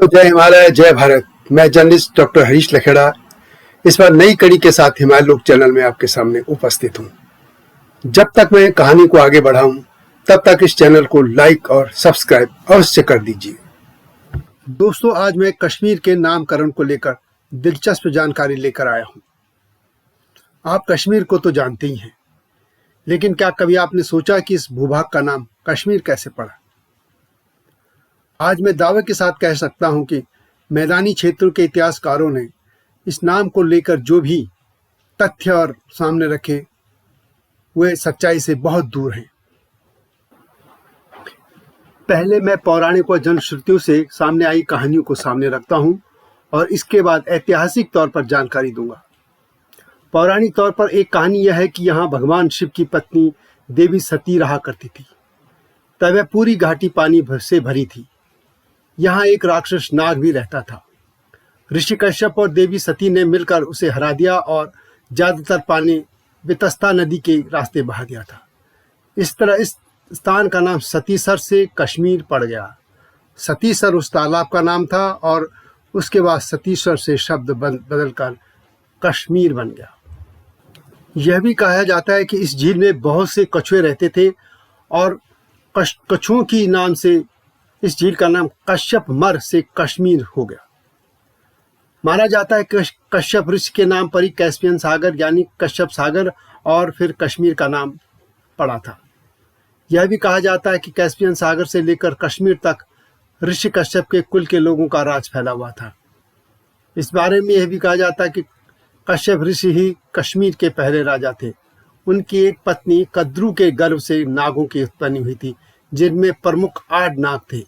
जय हिमालय, जय भारत। मैं जर्नलिस्ट डॉक्टर हरीश लखेड़ा इस बार नई कड़ी के साथ हिमालय लोक चैनल में आपके सामने उपस्थित हूँ। जब तक मैं कहानी को आगे बढ़ाऊं तब तक इस चैनल को लाइक और सब्सक्राइब अवश्य कर दीजिए। दोस्तों, आज मैं कश्मीर के नामकरण को लेकर दिलचस्प जानकारी लेकर आया हूँ। आप कश्मीर को तो जानते ही हैं, लेकिन क्या कभी आपने सोचा कि इस भूभाग का नाम कश्मीर कैसे पड़ा? आज मैं दावे के साथ कह सकता हूं कि मैदानी क्षेत्रों के इतिहासकारों ने इस नाम को लेकर जो भी तथ्य और सामने रखे वे सच्चाई से बहुत दूर हैं। पहले मैं पौराणिक व जनश्रुतियों से सामने आई कहानियों को सामने रखता हूं और इसके बाद ऐतिहासिक तौर पर जानकारी दूंगा। पौराणिक तौर पर एक कहानी यह है कि यहाँ भगवान शिव की पत्नी देवी सती रहा करती थी। तब वह पूरी घाटी पानी से भरी थी। यहाँ एक राक्षस नाग भी रहता था। ऋषि कश्यप और देवी सती ने मिलकर उसे हरा दिया और ज्यादातर पानी वितस्ता नदी के रास्ते बहा दिया था। इस तरह इस स्थान का नाम सतीसर से कश्मीर पड़ गया। सतीसर उस तालाब का नाम था और उसके बाद सतीसर से शब्द बदलकर कश्मीर बन गया। यह भी कहा जाता है कि इस झील में बहुत से कछुए रहते थे और कछुओं की नाम से इस झील का नाम कश्यप मर से कश्मीर हो गया। माना जाता है कि कश्यप ऋषि के नाम पर ही कैस्पियन सागर यानी कश्यप सागर और फिर कश्मीर का नाम पड़ा था। यह भी कहा जाता है कि कैस्पियन सागर से लेकर कश्मीर तक ऋषि कश्यप के कुल के लोगों का राज फैला हुआ था। इस बारे में यह भी कहा जाता है कि कश्यप ऋषि ही कश्मीर के पहले राजा थे। उनकी एक पत्नी कद्रू के गर्भ से नागों की उत्पत्ति हुई थी, जिनमें प्रमुख 8 नाग थे।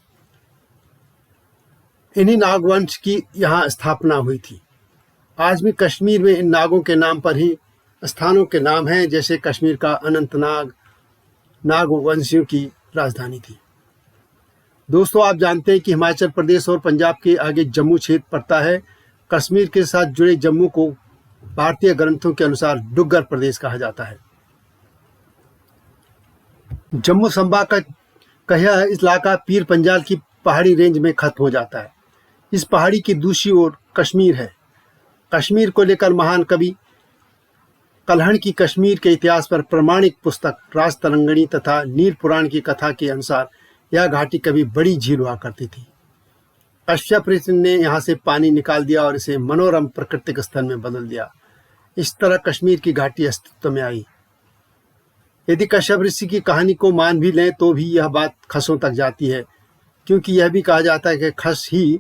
इन्हीं नागवंश की यहाँ स्थापना हुई थी। आज भी कश्मीर में इन नागों के नाम पर ही स्थानों के नाम हैं, जैसे कश्मीर का अनंतनाग नागवंशियों की राजधानी थी। दोस्तों, आप जानते हैं कि हिमाचल प्रदेश और पंजाब के आगे जम्मू क्षेत्र पड़ता है। कश्मीर के साथ जुड़े जम्मू को भारतीय ग्रंथों के अनुसार डुग्गर प्रदेश कहा जाता है। जम्मू संभाग का यह इलाका पीर पंजाल की पहाड़ी रेंज में खत्म हो जाता है। इस पहाड़ी की दूसरी ओर कश्मीर है। कश्मीर को लेकर महान कवि कल्हण की कश्मीर के इतिहास पर प्रमाणिक पुस्तक राजतरंगिणी तथा नील पुराण की कथा के अनुसार यह घाटी कभी बड़ी झील हुआ करती थी। कश्यप ऋषि ने यहाँ से पानी निकाल दिया और इसे मनोरम प्राकृतिक स्थल में बदल दिया। इस तरह कश्मीर की घाटी अस्तित्व में आई। यदि कश्यप ऋषि की कहानी को मान भी लें तो भी यह बात खसों तक जाती है, क्योंकि यह भी कहा जाता है कि खस ही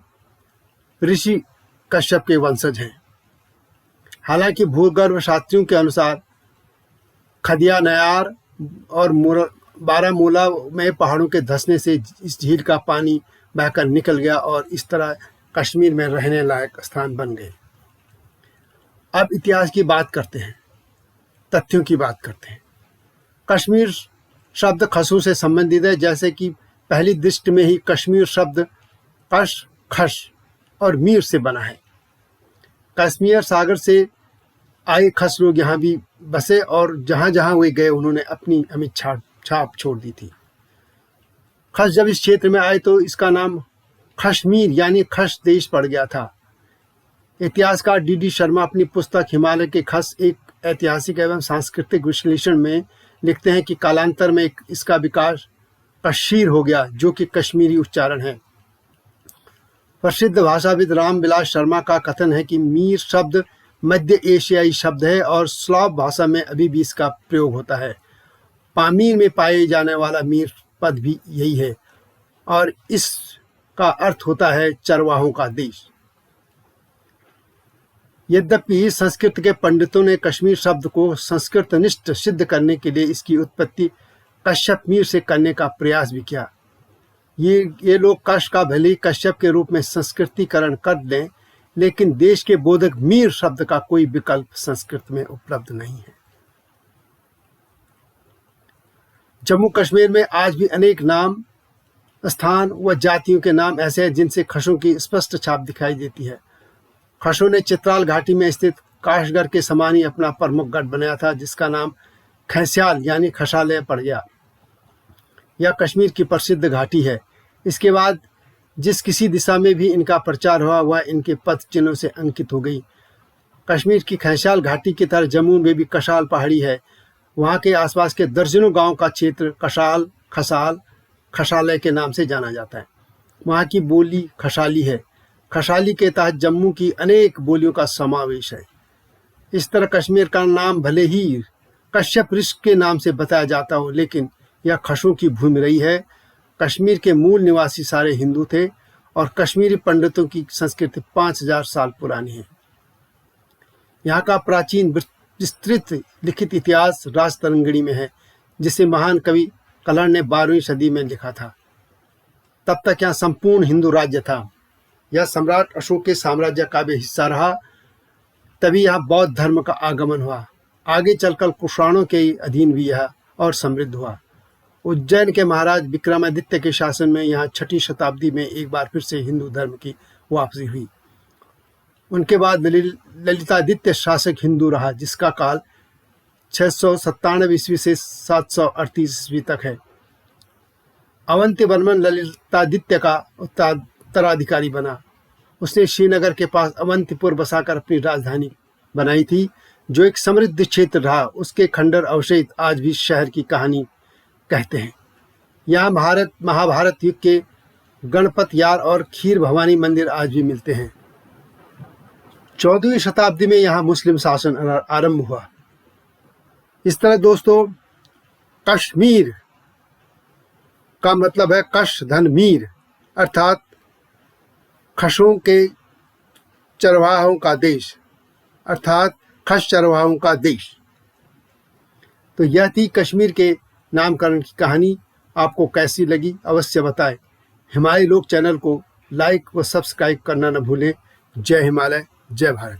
ऋषि कश्यप के वंशज हैं। हालांकि भूगर्भ शास्त्रियों के अनुसार खदिया नयार और बारामूला में पहाड़ों के धंसने से इस झील का पानी बहकर निकल गया और इस तरह कश्मीर में रहने लायक स्थान बन गए। अब इतिहास की बात करते हैं, तथ्यों की बात करते हैं। कश्मीर शब्द खसों से संबंधित है, जैसे कि पहली दृष्टि में ही कश्मीर शब्द कश, खश और मीर से बना है। कश्मीर सागर से आए खस लोग यहाँ भी बसे और जहाँ जहाँ वे गए उन्होंने अपनी अमिट छाप छोड़ दी थी। खस जब इस क्षेत्र में आए तो इसका नाम कश्मीर यानी खस देश पड़ गया था। इतिहासकार डी शर्मा अपनी पुस्तक हिमालय के खस एक ऐतिहासिक एवं सांस्कृतिक विश्लेषण में लिखते हैं कि कालांतर में इसका विकास कशीर हो गया, जो कि कश्मीरी उच्चारण है। प्रसिद्ध भाषाविद रामविलास शर्मा का कथन है कि मीर शब्द मध्य एशियाई शब्द है और स्लाव भाषा में अभी भी इसका प्रयोग होता है। पामीर में पाए जाने वाला मीर पद भी यही है और इसका अर्थ होता है चरवाहों का देश। यद्यपि संस्कृत के पंडितों ने कश्मीर शब्द को संस्कृतनिष्ठ सिद्ध करने के लिए इसकी उत्पत्ति कश्यप मीर से करने का प्रयास भी किया। ये लोग कश का भले ही कश्यप के रूप में संस्कृतिकरण कर लें, लेकिन देश के बोधक मीर शब्द का कोई विकल्प संस्कृत में उपलब्ध नहीं है। जम्मू कश्मीर में आज भी अनेक नाम, स्थान व जातियों के नाम ऐसे हैं जिनसे खसों की स्पष्ट छाप दिखाई देती है। खसों ने चित्राल घाटी में स्थित काशगढ़ के समान ही अपना प्रमुख गढ़ बनाया था, जिसका नाम खैस्याल यानी खसालय पड़ गया। यह कश्मीर की प्रसिद्ध घाटी है। इसके बाद जिस किसी दिशा में भी इनका प्रचार हुआ वह इनके पथ चिन्हों से अंकित हो गई। कश्मीर की खैसाल घाटी की तरह जम्मू में भी कशाल पहाड़ी है। वहाँ के आसपास के दर्जनों गांव का क्षेत्र कशाल, खसाल, खसाले के नाम से जाना जाता है। वहाँ की बोली खसाली है। खसाली के तहत जम्मू की अनेक बोलियों का समावेश है। इस तरह कश्मीर का नाम भले ही कश्यप ऋषि के नाम से बताया जाता हो, लेकिन यह खसों की भूमि रही है। कश्मीर के मूल निवासी सारे हिंदू थे और कश्मीरी पंडितों की संस्कृति 5000 साल पुरानी है। यहाँ का प्राचीन विस्तृत लिखित इतिहास राजतरंगिणी में है, जिसे महान कवि कलहड़ ने 12वीं सदी में लिखा था। तब तक यहाँ संपूर्ण हिंदू राज्य था। यह सम्राट अशोक के साम्राज्य का भी हिस्सा रहा। तभी यहाँ बौद्ध धर्म का आगमन हुआ। आगे चलकर कुषाणों के अधीन भी यह और समृद्ध हुआ। उज्जैन के महाराज विक्रमादित्य के शासन में यहाँ 6ठी शताब्दी में एक बार फिर से हिंदू धर्म की वापसी हुई। उनके बाद ललितादित्य शासक हिंदू रहा, जिसका काल 697 ईस्वी से 738 ईस्वी तक है। अवंती वर्मन ललितादित्य का उत्तराधिकारी बना। उसने श्रीनगर के पास अवंतीपुर बसाकर अपनी राजधानी बनाई थी, जो एक समृद्ध क्षेत्र रहा। उसके खंडर अवशेष आज भी शहर की कहानी कहते हैं। यहाँ महाभारत युग के गणपत यार और खीर भवानी मंदिर आज भी मिलते हैं। 14वीं शताब्दी में यहाँ मुस्लिम शासन आरंभ हुआ। इस तरह दोस्तों, कश्मीर का मतलब है कश धन मीर, अर्थात खसों के चरवाहों का देश, अर्थात खस चरवाहों का देश। तो यह थी कश्मीर के नामकरण की कहानी। आपको कैसी लगी अवश्य बताएं। हिमालय लोक चैनल को लाइक व सब्सक्राइब करना न भूलें। जय हिमालय, जय भारत।